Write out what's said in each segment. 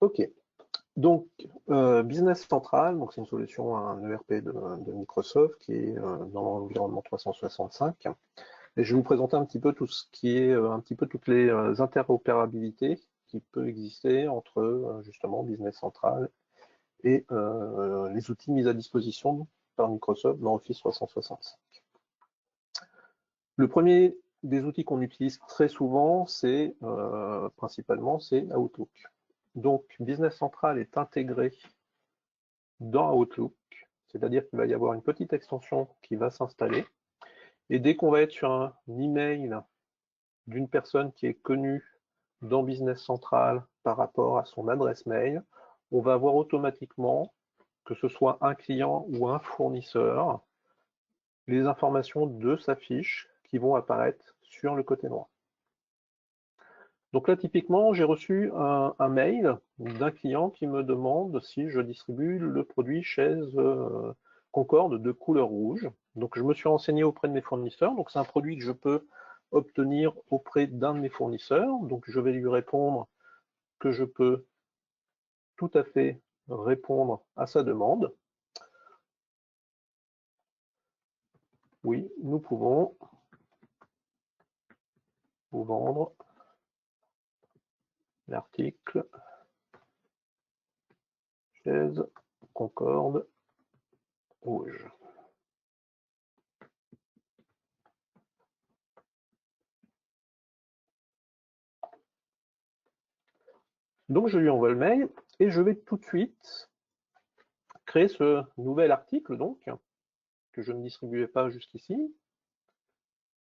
Ok, donc Business Central, donc c'est une solution à un ERP de Microsoft qui est dans l'environnement 365. Et je vais vous présenter un petit peu tout ce qui est un petit peu toutes les interopérabilités qui peuvent exister entre justement Business Central et les outils mis à disposition par Microsoft dans Office 365. Le premier des outils qu'on utilise très souvent, c'est principalement c'est Outlook. Donc Business Central est intégré dans Outlook, c'est-à-dire qu'il va y avoir une petite extension qui va s'installer. Et dès qu'on va être sur un email d'une personne qui est connue dans Business Central par rapport à son adresse mail, on va avoir automatiquement, que ce soit un client ou un fournisseur, les informations de sa fiche qui vont apparaître sur le côté droit. Donc là, typiquement, j'ai reçu un mail d'un client qui me demande si je distribue le produit chaise Concorde de couleur rouge. Donc je me suis renseigné auprès de mes fournisseurs. Donc c'est un produit que je peux obtenir auprès d'un de mes fournisseurs. Donc je vais lui répondre que je peux tout à fait répondre à sa demande. Oui, nous pouvons vous vendre l'article chaise Concorde rouge. Donc je lui envoie le mail et je vais tout de suite créer ce nouvel article donc que je ne distribuais pas jusqu'ici.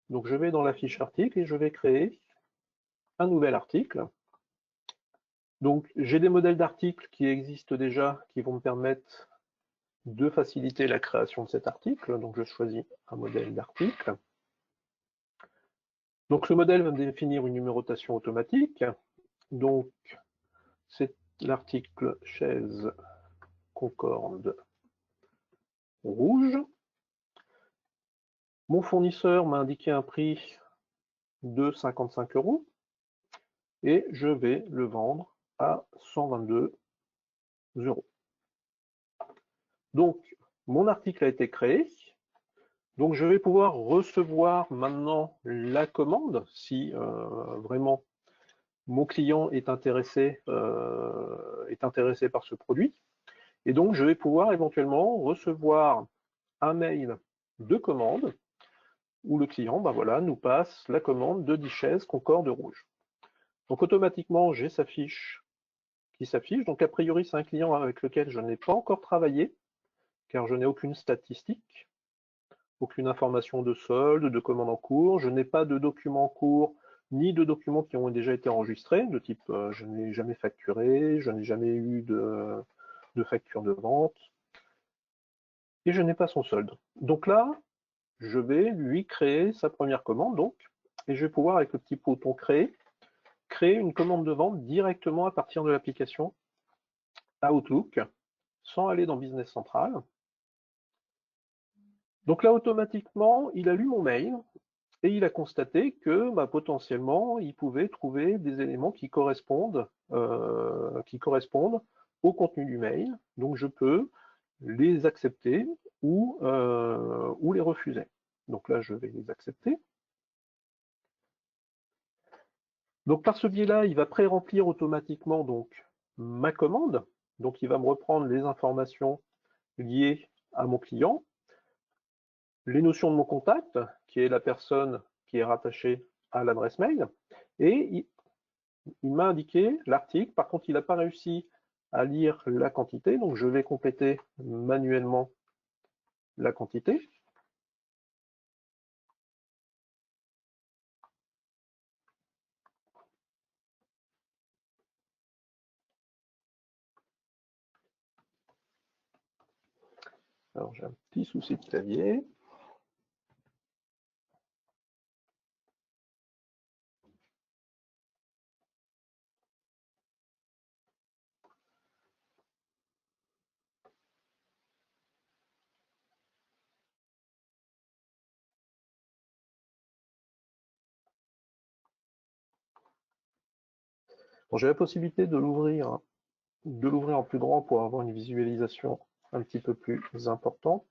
Donc je vais dans la fiche article et je vais créer un nouvel article. Donc j'ai des modèles d'articles qui existent déjà qui vont me permettre de faciliter la création de cet article. Donc je choisis un modèle d'article. Donc le modèle va me définir une numérotation automatique. Donc c'est l'article chaise Concorde rouge. Mon fournisseur m'a indiqué un prix de 55 € et je vais le vendre à 122 €. Donc, mon article a été créé. Donc, je vais pouvoir recevoir maintenant la commande si vraiment mon client est intéressé par ce produit. Et donc, je vais pouvoir éventuellement recevoir un mail de commande où le client voilà, nous passe la commande de 10 chaises Concorde rouge. Donc, automatiquement, j'ai sa fiche qui s'affiche. Donc, a priori, c'est un client avec lequel je n'ai pas encore travaillé, car je n'ai aucune statistique, aucune information de solde, de commande en cours. Je n'ai pas de documents en cours, ni de documents qui ont déjà été enregistrés, de type je n'ai jamais facturé, je n'ai jamais eu de facture de vente, et je n'ai pas son solde. Donc là, je vais lui créer sa première commande, donc, et je vais pouvoir, avec le petit bouton créer une commande de vente directement à partir de l'application Outlook, sans aller dans Business Central. Donc là, automatiquement, il a lu mon mail et il a constaté que potentiellement, il pouvait trouver des éléments qui correspondent au contenu du mail. Donc je peux les accepter ou les refuser. Donc là, je vais les accepter. Donc par ce biais-là, il va pré-remplir automatiquement donc ma commande. Donc il va me reprendre les informations liées à mon client, les notions de mon contact, qui est la personne qui est rattachée à l'adresse mail, et il m'a indiqué l'article. Par contre, il n'a pas réussi à lire la quantité, donc je vais compléter manuellement la quantité. Alors j'ai un petit souci de clavier. Bon, j'ai la possibilité de l'ouvrir de l'ouvrir en plus grand pour avoir une visualisation un petit peu plus importante.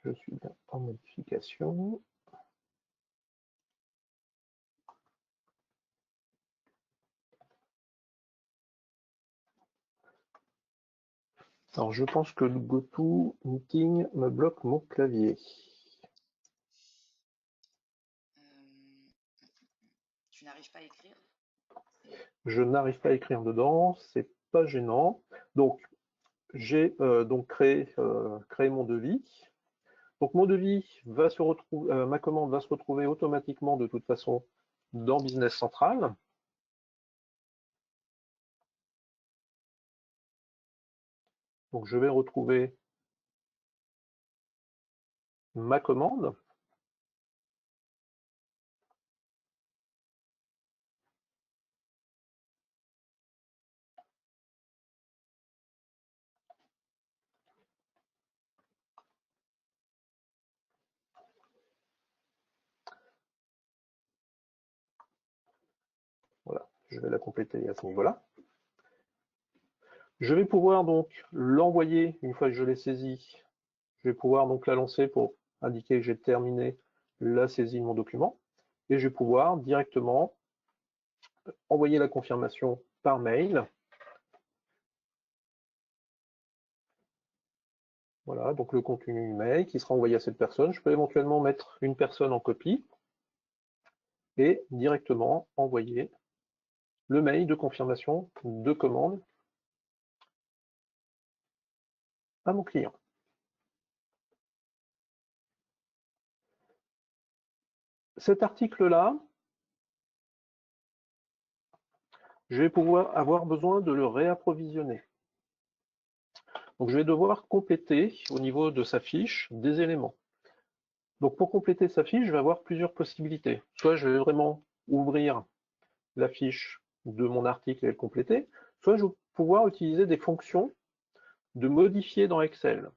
Je suis bien en modification. Alors, je pense que le GoToMeeting me bloque mon clavier. Tu n'arrives pas à écrire? Je n'arrive pas à écrire dedans, c'est pas gênant. Donc, j'ai donc créé mon devis. Donc, mon devis va se retrouver, ma commande va se retrouver automatiquement de toute façon dans Business Central. Donc, je vais retrouver ma commande. Voilà, je vais la compléter à ce niveau-là. Je vais pouvoir donc l'envoyer une fois que je l'ai saisie. Je vais pouvoir donc la lancer pour indiquer que j'ai terminé la saisie de mon document. Et je vais pouvoir directement envoyer la confirmation par mail. Voilà, donc le contenu mail qui sera envoyé à cette personne. Je peux éventuellement mettre une personne en copie et directement envoyer le mail de confirmation de commande à mon client. Cet article-là, je vais pouvoir avoir besoin de le réapprovisionner. Donc je vais devoir compléter au niveau de sa fiche des éléments. Donc pour compléter sa fiche, je vais avoir plusieurs possibilités. Soit je vais vraiment ouvrir la fiche de mon article et le compléter, soit je vais pouvoir utiliser des fonctions de modifier dans Excel.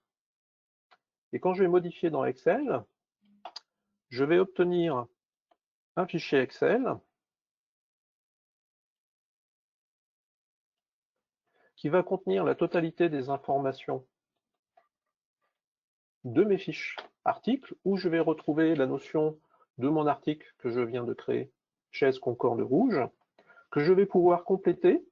Et quand je vais modifier dans Excel, je vais obtenir un fichier Excel qui va contenir la totalité des informations de mes fiches articles, où je vais retrouver la notion de mon article que je viens de créer, chaise concorde rouge, que je vais pouvoir compléter.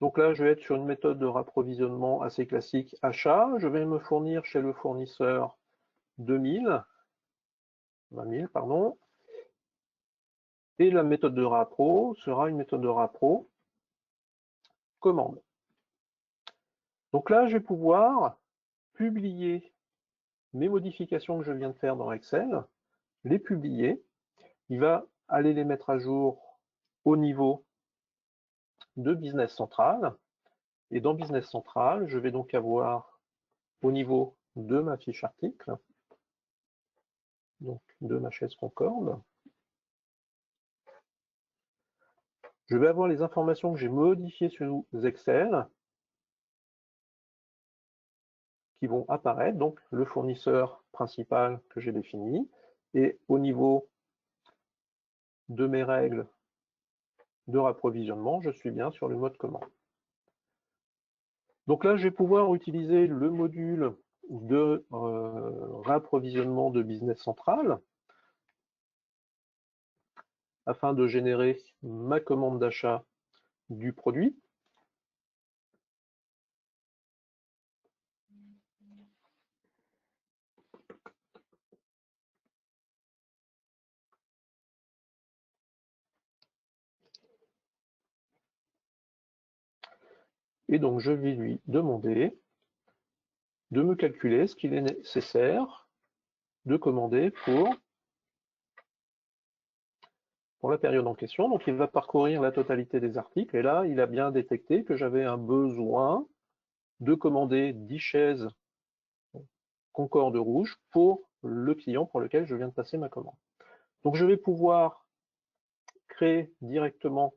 Donc là, je vais être sur une méthode de rapprovisionnement assez classique, achat. Je vais me fournir chez le fournisseur 20 000, pardon. Et la méthode de rappro sera une méthode de rappro commande. Donc là, je vais pouvoir publier mes modifications que je viens de faire dans Excel, les publier. Il va aller les mettre à jour au niveau de Business Central. Et dans Business Central, je vais donc avoir au niveau de ma fiche article, donc de ma chaise concorde, je vais avoir les informations que j'ai modifiées sur Excel qui vont apparaître, donc le fournisseur principal que j'ai défini, et au niveau de mes règles de rapprovisionnement, je suis bien sur le mode commande. Donc là, je vais pouvoir utiliser le module de rapprovisionnement de Business Central afin de générer ma commande d'achat du produit. Et donc, je vais lui demander de me calculer ce qu'il est nécessaire de commander pour la période en question. Donc, il va parcourir la totalité des articles. Et là, il a bien détecté que j'avais un besoin de commander 10 chaises concorde rouge pour le client pour lequel je viens de passer ma commande. Donc je vais pouvoir créer directement,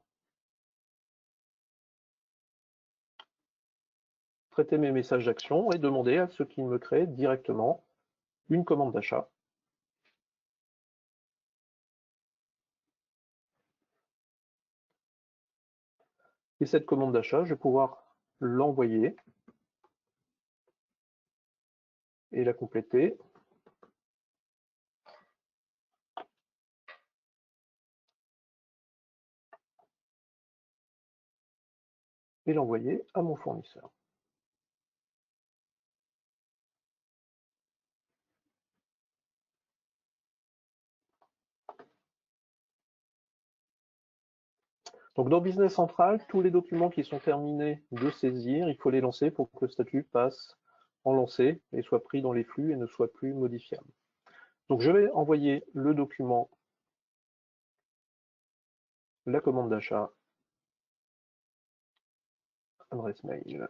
traiter mes messages d'action et demander à ce qu'il me crée directement une commande d'achat. Et cette commande d'achat, je vais pouvoir l'envoyer et la compléter. Et l'envoyer à mon fournisseur. Donc dans Business Central, tous les documents qui sont terminés de saisir, il faut les lancer pour que le statut passe en lancé et soit pris dans les flux et ne soit plus modifiable. Donc je vais envoyer le document, la commande d'achat, adresse mail,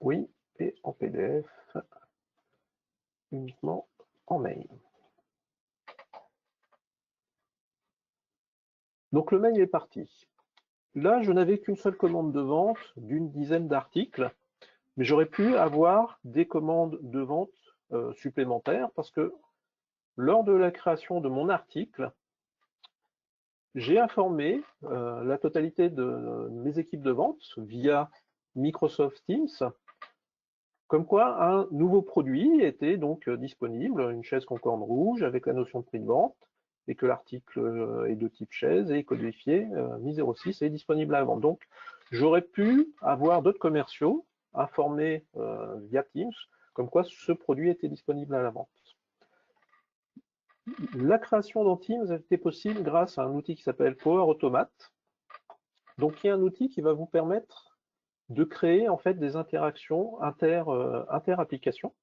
oui, et en PDF, uniquement en mail. Donc le mail est parti. Là, je n'avais qu'une seule commande de vente d'une dizaine d'articles, mais j'aurais pu avoir des commandes de vente supplémentaires parce que lors de la création de mon article, j'ai informé la totalité de mes équipes de vente via Microsoft Teams, comme quoi un nouveau produit était donc disponible, une chaise concorde rouge avec la notion de prix de vente, et que l'article est de type chaise et codifié Mi 06 est disponible à la vente. Donc j'aurais pu avoir d'autres commerciaux informés via Teams, comme quoi ce produit était disponible à la vente. La création dans Teams a été possible grâce à un outil qui s'appelle Power Automate. Donc, il y a un outil qui va vous permettre de créer en fait des interactions inter-applications.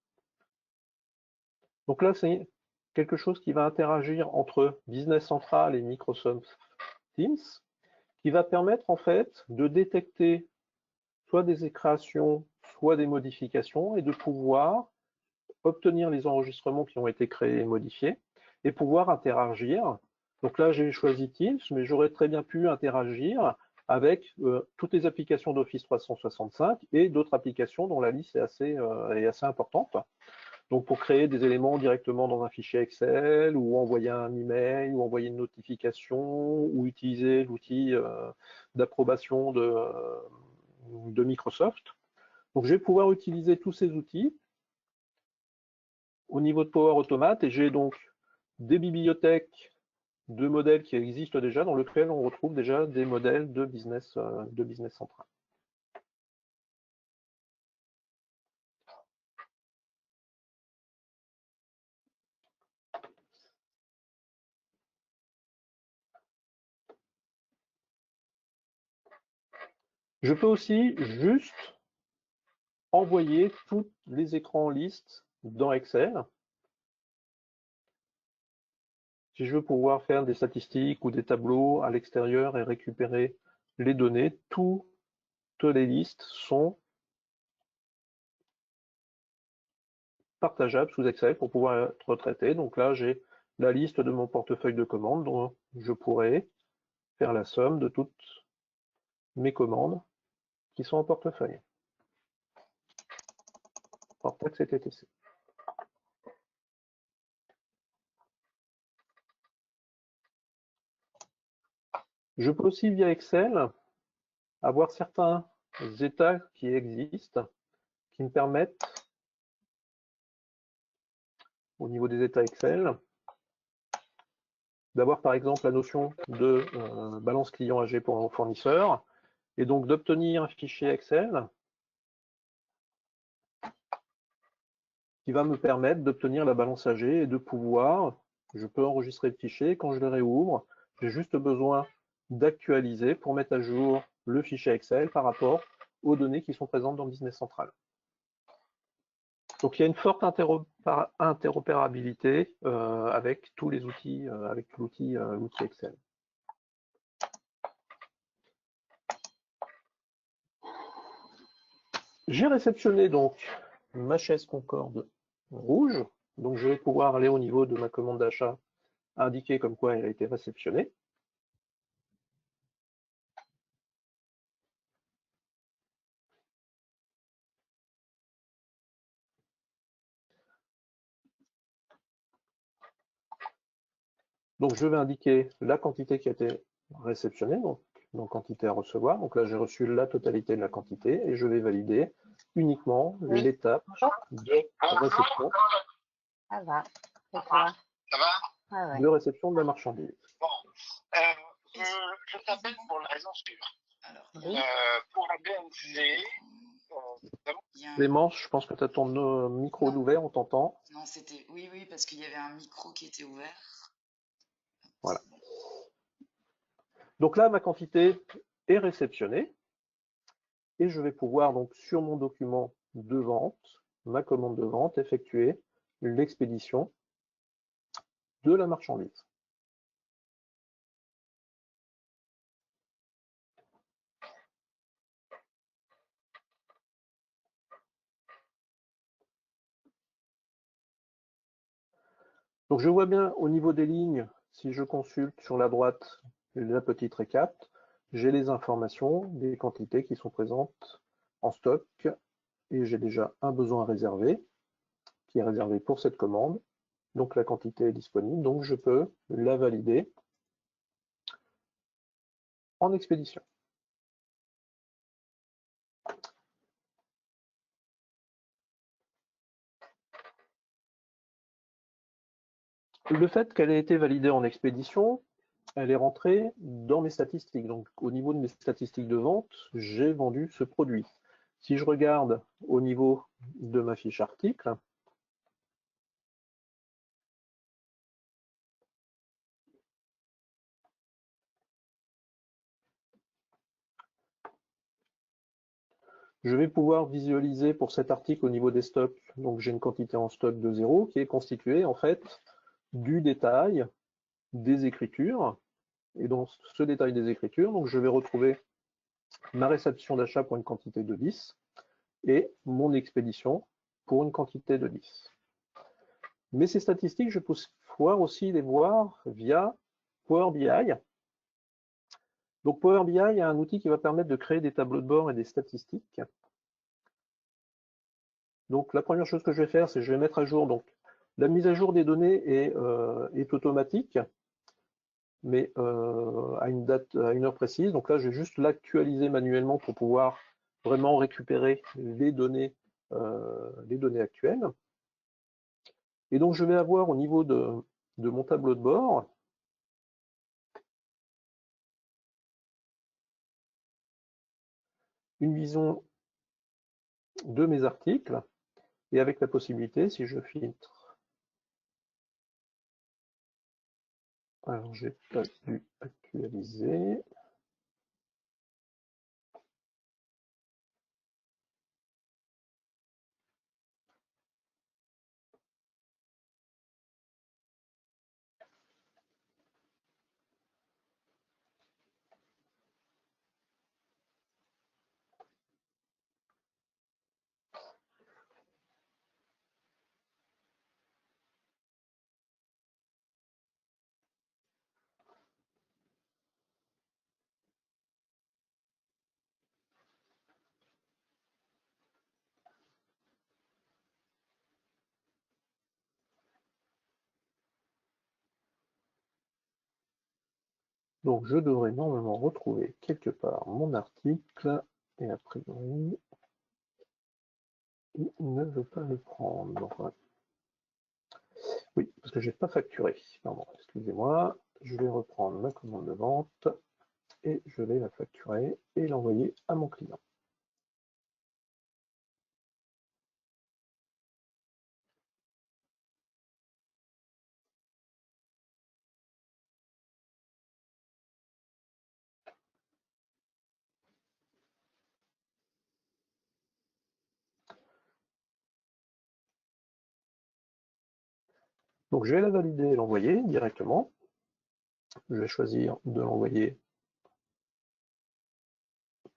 Donc là, c'est quelque chose qui va interagir entre Business Central et Microsoft Teams, qui va permettre en fait de détecter soit des créations, soit des modifications et de pouvoir obtenir les enregistrements qui ont été créés et modifiés et pouvoir interagir. Donc là, j'ai choisi Teams, mais j'aurais très bien pu interagir avec toutes les applications d'Office 365 et d'autres applications dont la liste est assez importante. Donc pour créer des éléments directement dans un fichier Excel, ou envoyer un email, ou envoyer une notification, ou utiliser l'outil d'approbation de Microsoft. Donc je vais pouvoir utiliser tous ces outils au niveau de Power Automate, et j'ai donc des bibliothèques de modèles qui existent déjà, dans lesquels on retrouve déjà des modèles de business central. Je peux aussi juste envoyer tous les écrans en liste dans Excel. Si je veux pouvoir faire des statistiques ou des tableaux à l'extérieur et récupérer les données, toutes les listes sont partageables sous Excel pour pouvoir être traitées. Donc là, j'ai la liste de mon portefeuille de commandes dont je pourrais faire la somme de toutes mes commandes qui sont en portefeuille. Hors taxe et TTC. Je peux aussi, via Excel, avoir certains états qui existent, qui me permettent, au niveau des états Excel, d'avoir par exemple la notion de balance client âgé pour un fournisseur, et donc d'obtenir un fichier Excel qui va me permettre d'obtenir la balance âgée et de pouvoir, je peux enregistrer le fichier, quand je le réouvre, j'ai juste besoin d'actualiser pour mettre à jour le fichier Excel par rapport aux données qui sont présentes dans Business Central. Donc il y a une forte interopérabilité avec tous les outils, avec l'outil Excel. J'ai réceptionné donc ma chaise Concorde rouge. Donc je vais pouvoir aller au niveau de ma commande d'achat, indiquer comme quoi elle a été réceptionnée. Donc je vais indiquer la quantité qui a été réceptionnée, donc quantité à recevoir. Donc là j'ai reçu la totalité de la quantité et je vais valider uniquement Oui. l'étape Bonjour. de réception, Ça va. Et toi? Ça va? Ah ouais. de réception de la marchandise. Bon. Je t'appelle pour la raison suivante. Alors, Oui. Pour la BNC, il y a un- Clémence, je pense que tu as ton micro Non. ouvert, on t'entend. Non, c'était. Oui, oui, parce qu'il y avait un micro qui était ouvert. Voilà. C'est bon. Donc là, ma quantité est réceptionnée et je vais pouvoir donc sur mon document de vente, ma commande de vente, effectuer l'expédition de la marchandise. Donc je vois bien au niveau des lignes, si je consulte sur la droite la petite récap, j'ai les informations des quantités qui sont présentes en stock et j'ai déjà un besoin réservé qui est réservé pour cette commande. Donc la quantité est disponible, donc je peux la valider en expédition. Le fait qu'elle ait été validée en expédition, elle est rentrée dans mes statistiques. Donc au niveau de mes statistiques de vente, j'ai vendu ce produit. Si je regarde au niveau de ma fiche article, je vais pouvoir visualiser pour cet article au niveau des stocks. Donc j'ai une quantité en stock de 0 qui est constituée en fait du détail des écritures. Et dans ce détail des écritures, donc je vais retrouver ma réception d'achat pour une quantité de 10 et mon expédition pour une quantité de 10. Mais ces statistiques, je peux pouvoir aussi les voir via Power BI. Donc Power BI est un outil qui va permettre de créer des tableaux de bord et des statistiques. Donc la première chose que je vais faire, c'est que je vais mettre à jour. Donc la mise à jour des données est automatique, mais à une date, à une heure précise. Donc là, je vais juste l'actualiser manuellement pour pouvoir vraiment récupérer les données actuelles. Et donc je vais avoir au niveau de mon tableau de bord une vision de mes articles et avec la possibilité, si je filtre, alors j'ai pas dû actualiser, donc je devrais normalement retrouver quelque part mon article et a priori il ne veut pas le prendre. Oui, parce que je n'ai pas facturé. Pardon, excusez-moi. Je vais reprendre ma commande de vente et je vais la facturer et l'envoyer à mon client. Donc je vais la valider et l'envoyer directement. Je vais choisir de l'envoyer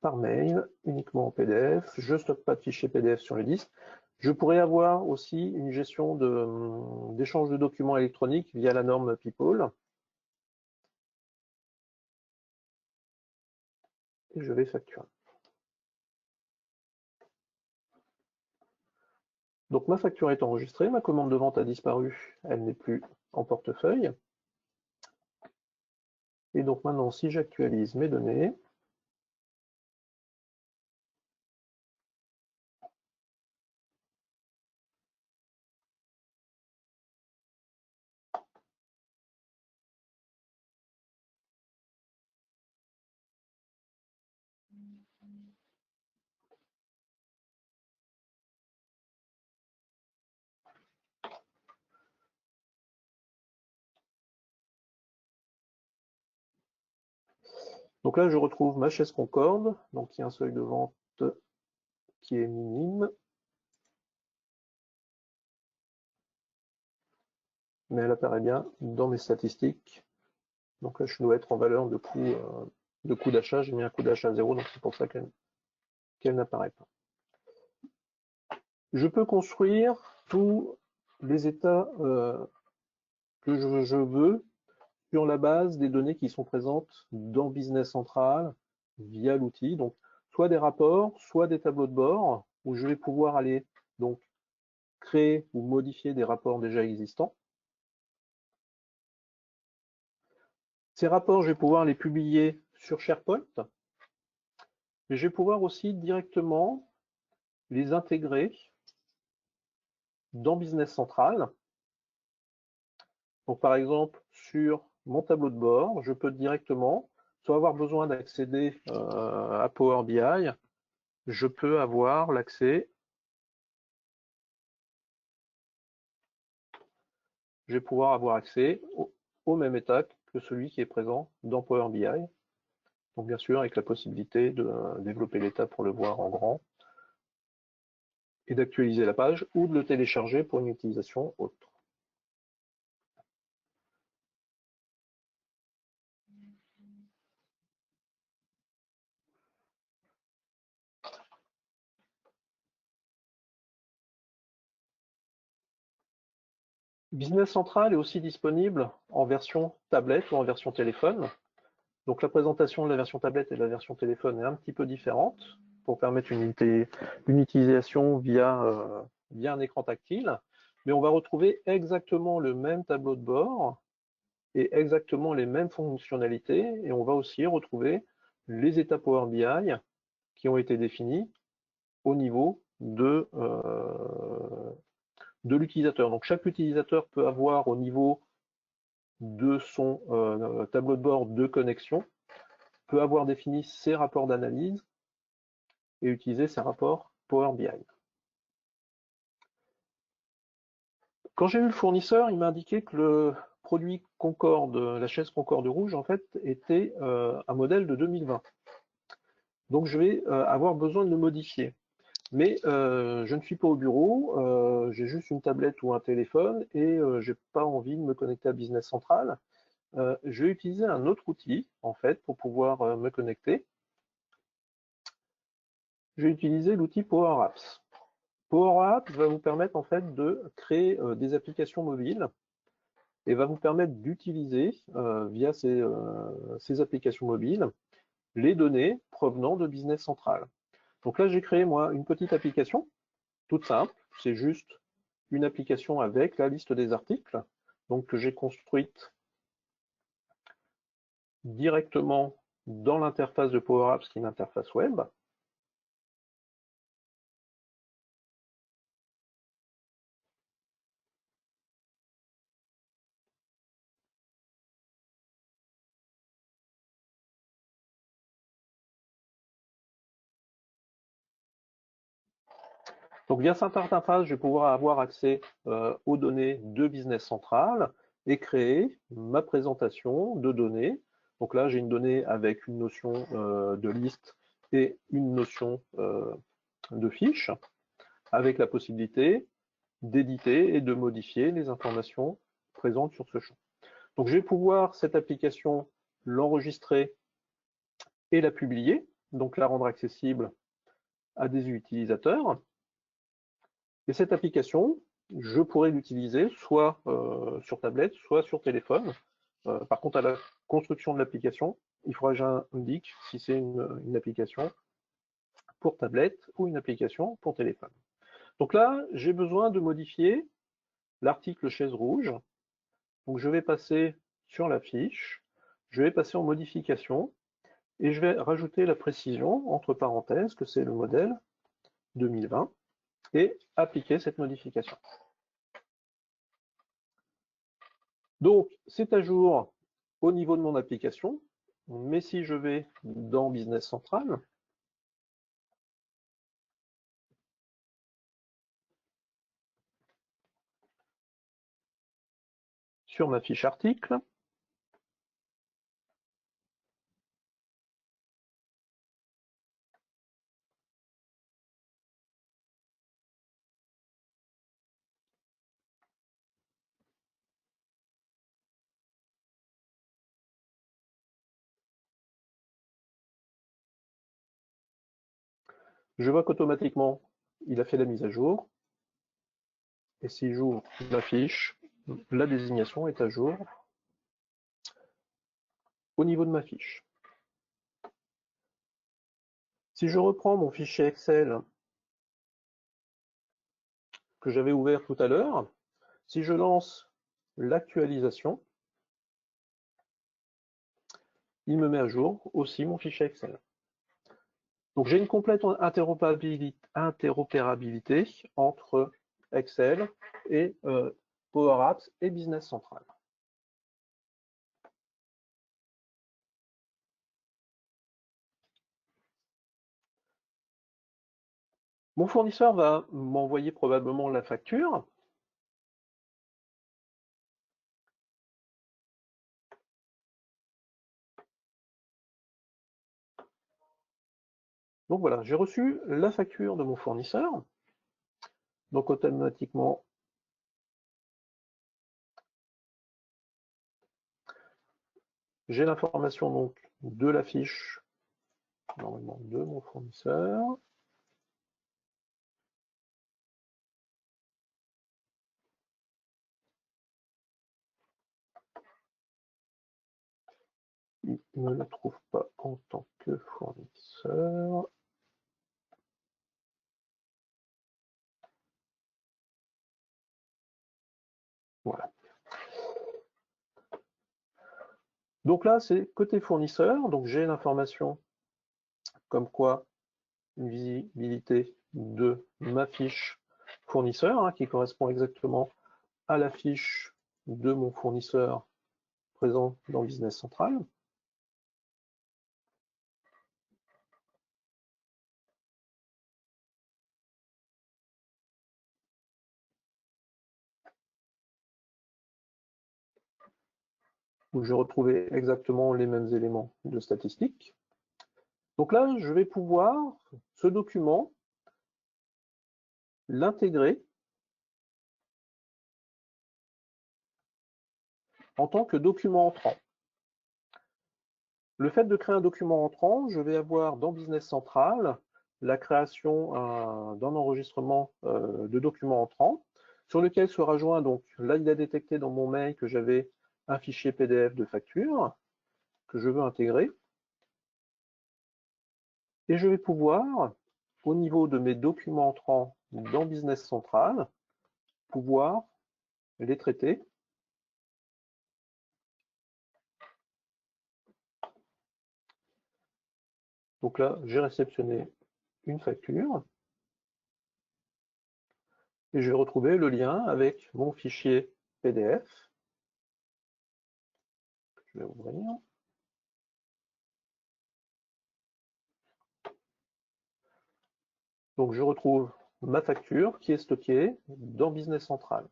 par mail, uniquement en PDF. Je ne stocke pas de fichiers PDF sur le disque. Je pourrais avoir aussi une gestion d'échange de documents électroniques via la norme People. Et je vais facturer. Donc ma facture est enregistrée, ma commande de vente a disparu, elle n'est plus en portefeuille. Et donc maintenant, si j'actualise mes données, donc là je retrouve ma chaise Concorde, donc il y a un seuil de vente qui est minime, mais elle apparaît bien dans mes statistiques. Donc là je dois être en valeur de coût d'achat, j'ai mis un coût d'achat 0, donc c'est pour ça qu'elle n'apparaît pas. Je peux construire tous les états que je veux sur la base des données qui sont présentes dans Business Central via l'outil. Donc, soit des rapports, soit des tableaux de bord, où je vais pouvoir aller donc créer ou modifier des rapports déjà existants. Ces rapports, je vais pouvoir les publier sur SharePoint, mais je vais pouvoir aussi directement les intégrer dans Business Central. Donc, par exemple, sur mon tableau de bord, je peux directement, soit avoir besoin d'accéder à Power BI, je peux avoir l'accès, je vais pouvoir avoir accès au même état que celui qui est présent dans Power BI. Donc bien sûr, avec la possibilité de développer l'état pour le voir en grand et d'actualiser la page ou de le télécharger pour une utilisation autre. Business Central est aussi disponible en version tablette ou en version téléphone. Donc la présentation de la version tablette et de la version téléphone est un petit peu différente pour permettre une utilisation via un écran tactile. Mais on va retrouver exactement le même tableau de bord et exactement les mêmes fonctionnalités. Et on va aussi retrouver les états Power BI qui ont été définis au niveau de l'utilisateur. Donc chaque utilisateur peut avoir au niveau de son tableau de bord de connexion, peut avoir défini ses rapports d'analyse et utiliser ces rapports Power BI. Quand j'ai eu le fournisseur, il m'a indiqué que le produit Concorde, la chaise Concorde rouge, en fait, était un modèle de 2020. Donc je vais avoir besoin de le modifier. Mais je ne suis pas au bureau, j'ai juste une tablette ou un téléphone et j'ai pas envie de me connecter à Business Central. Je vais utiliser un autre outil, en fait, pour pouvoir me connecter. Je vais utiliser l'outil Power Apps. Power Apps va vous permettre en fait de créer des applications mobiles et va vous permettre d'utiliser via ces applications mobiles les données provenant de Business Central. Donc là, j'ai créé moi une petite application toute simple. C'est juste une application avec la liste des articles, donc que j'ai construite directement dans l'interface de Power Apps, qui est une interface web. Donc via cette interface, je vais pouvoir avoir accès aux données de Business Central et créer ma présentation de données. Donc là, j'ai une donnée avec une notion de liste et une notion de fiche, avec la possibilité d'éditer et de modifier les informations présentes sur ce champ. Donc je vais pouvoir, cette application, l'enregistrer et la publier. donc la rendre accessible à des utilisateurs. Et cette application, je pourrais l'utiliser soit sur tablette, soit sur téléphone. Par contre, à la construction de l'application, il faudra que j'indique si c'est une application pour tablette ou une application pour téléphone. Donc là, j'ai besoin de modifier l'article chaise rouge. Donc je vais passer sur la fiche, je vais passer en modification et je vais rajouter la précision entre parenthèses que c'est le modèle 2020 et appliquer cette modification. Donc c'est à jour au niveau de mon application, mais si je vais dans Business Central, sur ma fiche article, je vois qu'automatiquement, il a fait la mise à jour. Et si j'ouvre la fiche, la désignation est à jour au niveau de ma fiche. Si je reprends mon fichier Excel que j'avais ouvert tout à l'heure, si je lance l'actualisation, il me met à jour aussi mon fichier Excel. Donc j'ai une complète interopérabilité entre Excel et Power Apps et Business Central. Mon fournisseur va m'envoyer probablement la facture. Donc voilà, j'ai reçu la facture de mon fournisseur. Donc automatiquement, j'ai l'information donc de la fiche, normalement de mon fournisseur. Il ne la trouve pas en tant que fournisseur. Voilà. Donc là, c'est côté fournisseur. Donc j'ai l'information comme quoi une visibilité de ma fiche fournisseur, hein, qui correspond exactement à la fiche de mon fournisseur présent dans Business Central. Où je retrouvais exactement les mêmes éléments de statistiques. Donc là, je vais pouvoir, ce document, l'intégrer en tant que document entrant. Le fait de créer un document entrant, je vais avoir dans Business Central la création d'un enregistrement de documents entrants sur lequel sera joint, donc là il a détecté dans mon mail que j'avais un fichier PDF de facture que je veux intégrer. Et je vais pouvoir, au niveau de mes documents entrants dans Business Central, pouvoir les traiter. Donc là, j'ai réceptionné une facture et je vais retrouver le lien avec mon fichier PDF. Je vais ouvrir. Donc je retrouve ma facture qui est stockée dans Business Central.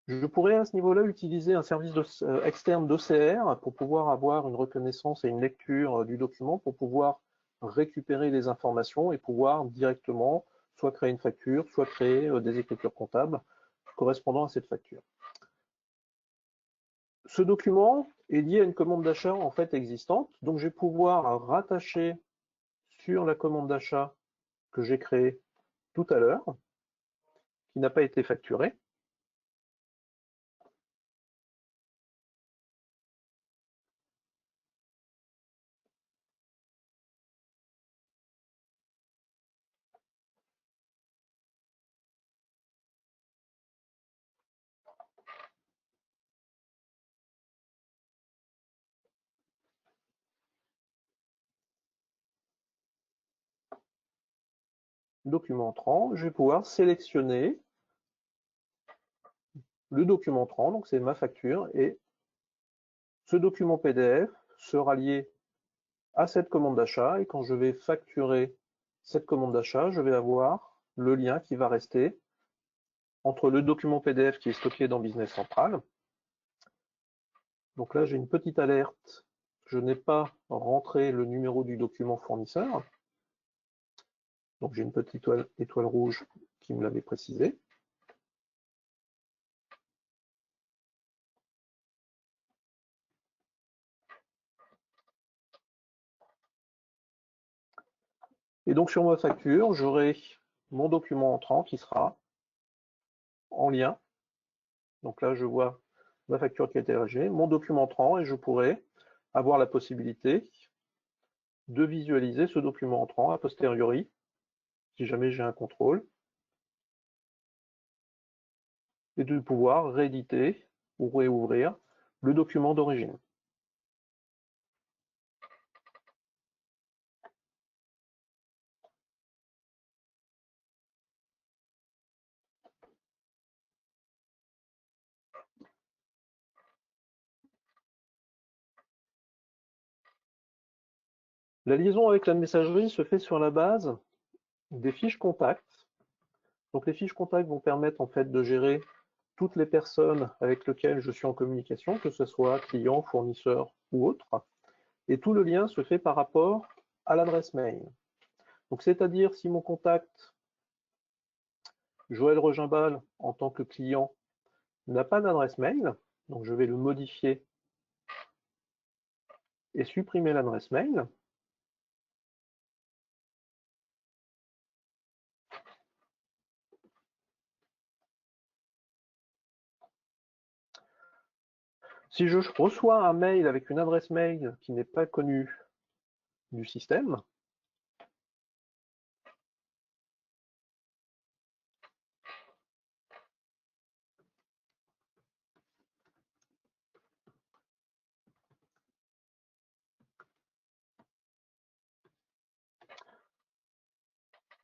Je pourrais à ce niveau-là utiliser un service externe d'OCR pour pouvoir avoir une reconnaissance et une lecture du document pour pouvoir récupérer les informations et pouvoir directement soit créer une facture, soit créer des écritures comptables correspondant à cette facture. Ce document est lié à une commande d'achat en fait existante, donc je vais pouvoir rattacher sur la commande d'achat que j'ai créée tout à l'heure, qui n'a pas été facturée. Document entrant, je vais pouvoir sélectionner le document entrant, donc c'est ma facture, et ce document PDF sera lié à cette commande d'achat, et quand je vais facturer cette commande d'achat, je vais avoir le lien qui va rester entre le document PDF qui est stocké dans Business Central. Donc là, j'ai une petite alerte. Je n'ai pas rentré le numéro du document fournisseur. Donc j'ai une petite étoile rouge qui me l'avait précisé. Et donc sur ma facture, j'aurai mon document entrant qui sera en lien. Donc là, je vois ma facture qui a été rédigée, mon document entrant, et je pourrai avoir la possibilité de visualiser ce document entrant a posteriori, si jamais j'ai un contrôle, et de pouvoir rééditer ou réouvrir le document d'origine. La liaison avec la messagerie se fait sur la base des fiches contacts. Donc les fiches contacts vont permettre en fait de gérer toutes les personnes avec lesquelles je suis en communication, que ce soit client, fournisseur ou autre. Et tout le lien se fait par rapport à l'adresse mail. Donc c'est-à-dire si mon contact Joël Regimbal en tant que client n'a pas d'adresse mail, donc je vais le modifier et supprimer l'adresse mail. Si je reçois un mail avec une adresse mail qui n'est pas connue du système,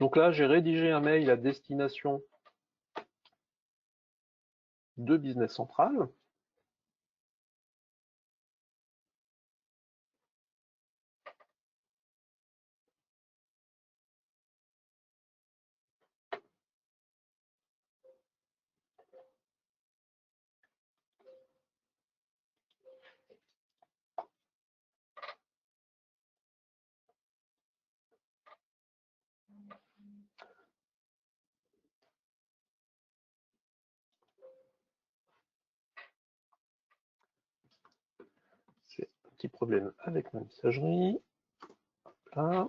donc là j'ai rédigé un mail à destination de Business Central. J'ai un petit problème avec ma messagerie. Là.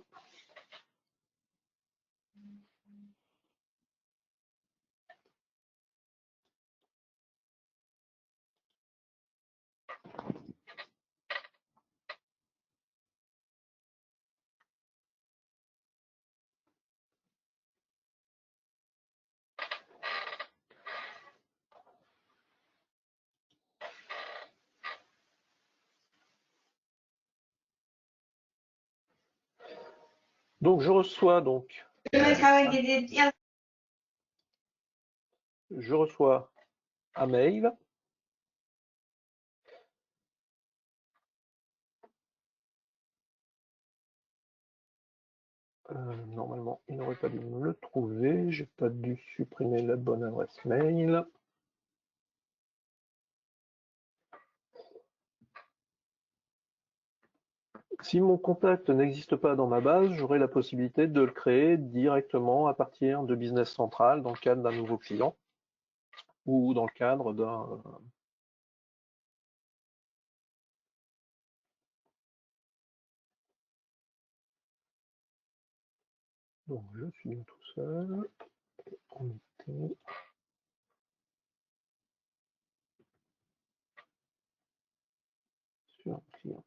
Donc je reçois un mail. Normalement, il n'aurait pas dû me le trouver. J'ai pas dû supprimer la bonne adresse mail. Si mon contact n'existe pas dans ma base, j'aurai la possibilité de le créer directement à partir de Business Central dans le cadre d'un nouveau client ou dans le cadre d'un Donc je suis bien tout seul. On était... sur un client.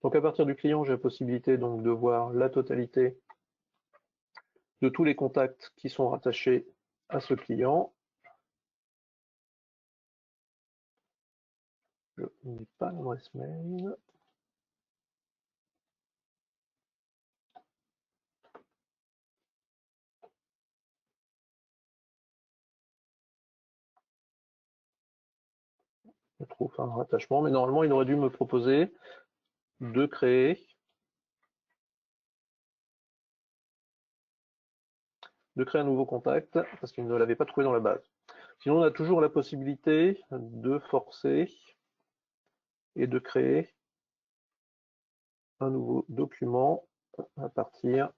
Donc à partir du client, j'ai la possibilité donc de voir la totalité de tous les contacts qui sont rattachés à ce client. Je n'ai pas l'adresse mail. Je trouve un rattachement, mais normalement, il aurait dû me proposer de créer un nouveau contact parce qu'il ne l'avait pas trouvé dans la base. Sinon, on a toujours la possibilité de forcer et de créer un nouveau document à partir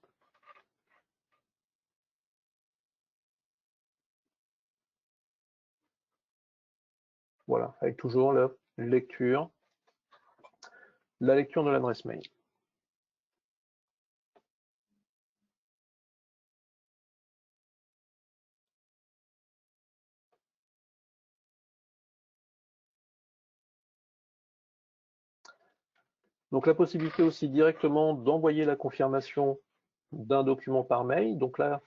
voilà, avec toujours la lecture de l'adresse mail. Donc la possibilité aussi directement d'envoyer la confirmation d'un document par mail. Donc là,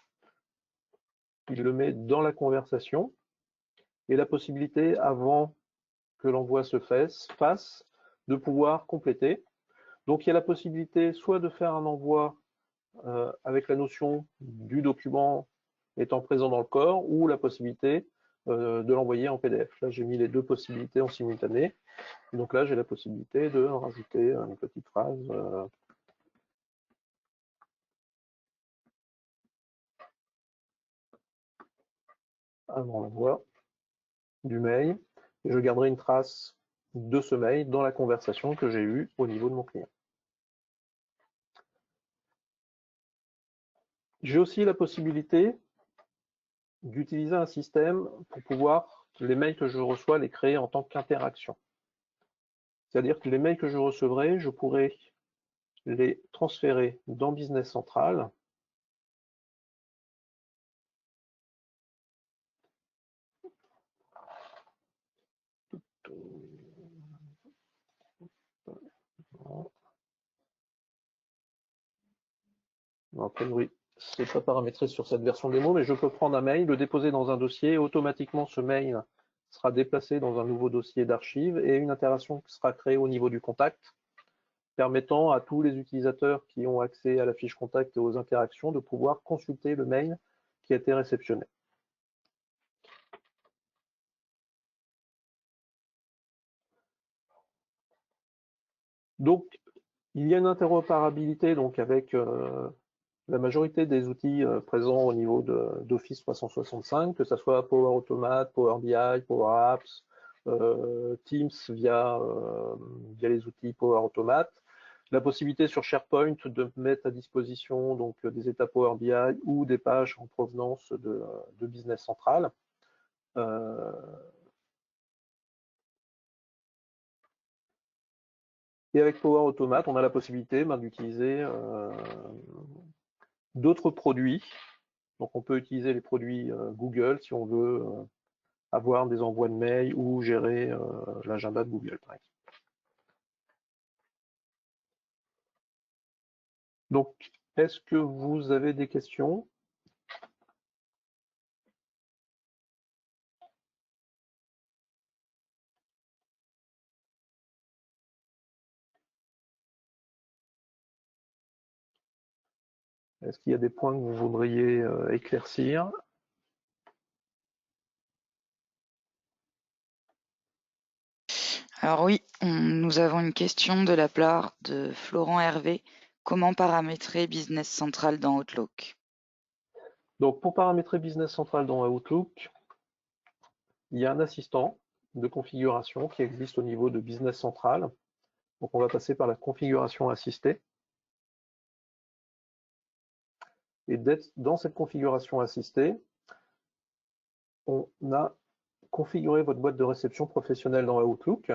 il le met dans la conversation. Et la possibilité, avant que l'envoi se fasse, de pouvoir compléter. Donc il y a la possibilité soit de faire un envoi avec la notion du document étant présent dans le corps, ou la possibilité de l'envoyer en PDF. Là, j'ai mis les deux possibilités en simultané. Donc là, j'ai la possibilité de rajouter une petite phrase avant l'envoi du mail. Et je garderai une trace de ce mail dans la conversation que j'ai eue au niveau de mon client. J'ai aussi la possibilité d'utiliser un système pour pouvoir, les mails que je reçois, les créer en tant qu'interaction. C'est-à-dire que les mails que je recevrai, je pourrai les transférer dans Business Central. Après, oui, c'est pas paramétré sur cette version démo, mais je peux prendre un mail, le déposer dans un dossier, et automatiquement ce mail sera déplacé dans un nouveau dossier d'archives et une interaction sera créée au niveau du contact, permettant à tous les utilisateurs qui ont accès à la fiche contact et aux interactions de pouvoir consulter le mail qui a été réceptionné. Donc, il y a une interopérabilité donc, avec la majorité des outils présents au niveau d'Office 365, que ce soit Power Automate, Power BI, Power Apps, Teams via les outils Power Automate, la possibilité sur SharePoint de mettre à disposition donc, des états Power BI ou des pages en provenance de Business Central. Et avec Power Automate, on a la possibilité d'utiliser d'autres produits. Donc on peut utiliser les produits Google si on veut avoir des envois de mails ou gérer l'agenda de Google, par exemple. Donc, est-ce que vous avez des questions? Est-ce qu'il y a des points que vous voudriez éclaircir? Alors oui, nous avons une question de la part de Florent Hervé. Comment paramétrer Business Central dans Outlook? Donc, pour paramétrer Business Central dans Outlook, il y a un assistant de configuration qui existe au niveau de Business Central. Donc, on va passer par la configuration assistée. Et dans cette configuration assistée, on a configuré votre boîte de réception professionnelle dans Outlook.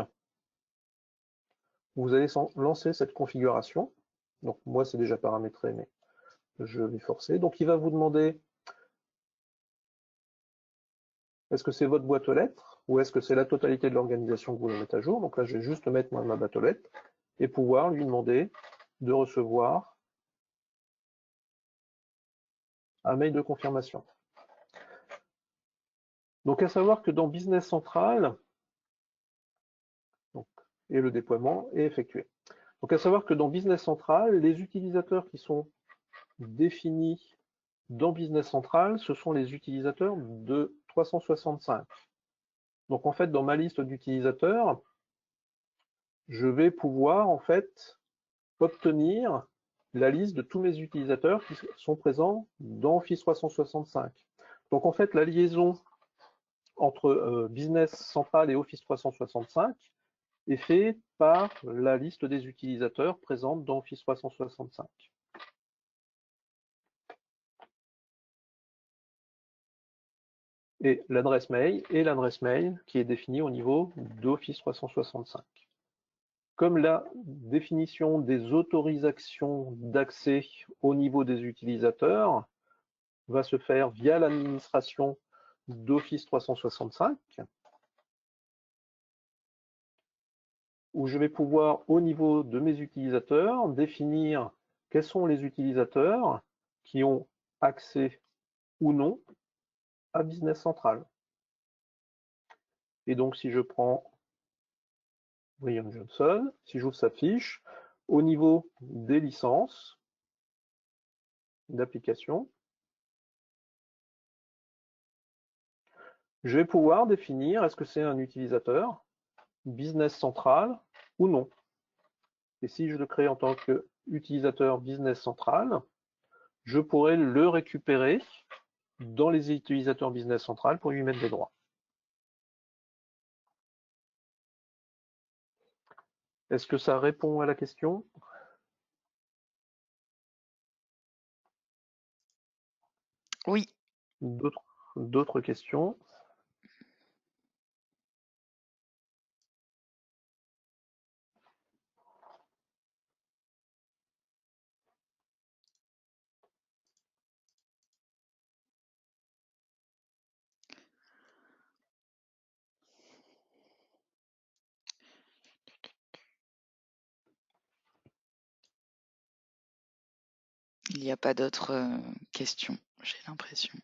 Vous allez lancer cette configuration. Donc moi, c'est déjà paramétré, mais je vais forcer. Donc il va vous demander, est-ce que c'est votre boîte aux lettres ou est-ce que c'est la totalité de l'organisation que vous voulez mettre à jour? Donc là, je vais juste mettre ma boîte aux lettres et pouvoir lui demander de recevoir un mail de confirmation. Donc à savoir que dans Business Central, et le déploiement est effectué. Donc à savoir que dans Business Central, les utilisateurs qui sont définis dans Business Central, ce sont les utilisateurs de 365. Donc en fait, dans ma liste d'utilisateurs, je vais pouvoir en fait obtenir la liste de tous mes utilisateurs qui sont présents dans Office 365. Donc en fait, la liaison entre Business Central et Office 365 est faite par la liste des utilisateurs présente dans Office 365. Et l'adresse mail qui est définie au niveau d'Office 365. Comme la définition des autorisations d'accès au niveau des utilisateurs va se faire via l'administration d'Office 365, où je vais pouvoir, au niveau de mes utilisateurs, définir quels sont les utilisateurs qui ont accès ou non à Business Central. Et donc, si je prends Brian Johnson, si j'ouvre sa fiche, au niveau des licences d'application, je vais pouvoir définir est-ce que c'est un utilisateur Business Central ou non. Et si je le crée en tant qu'utilisateur Business Central, je pourrais le récupérer dans les utilisateurs Business Central pour lui mettre des droits. Est-ce que ça répond à la question? Oui. D'autres questions? Il n'y a pas d'autres questions, j'ai l'impression.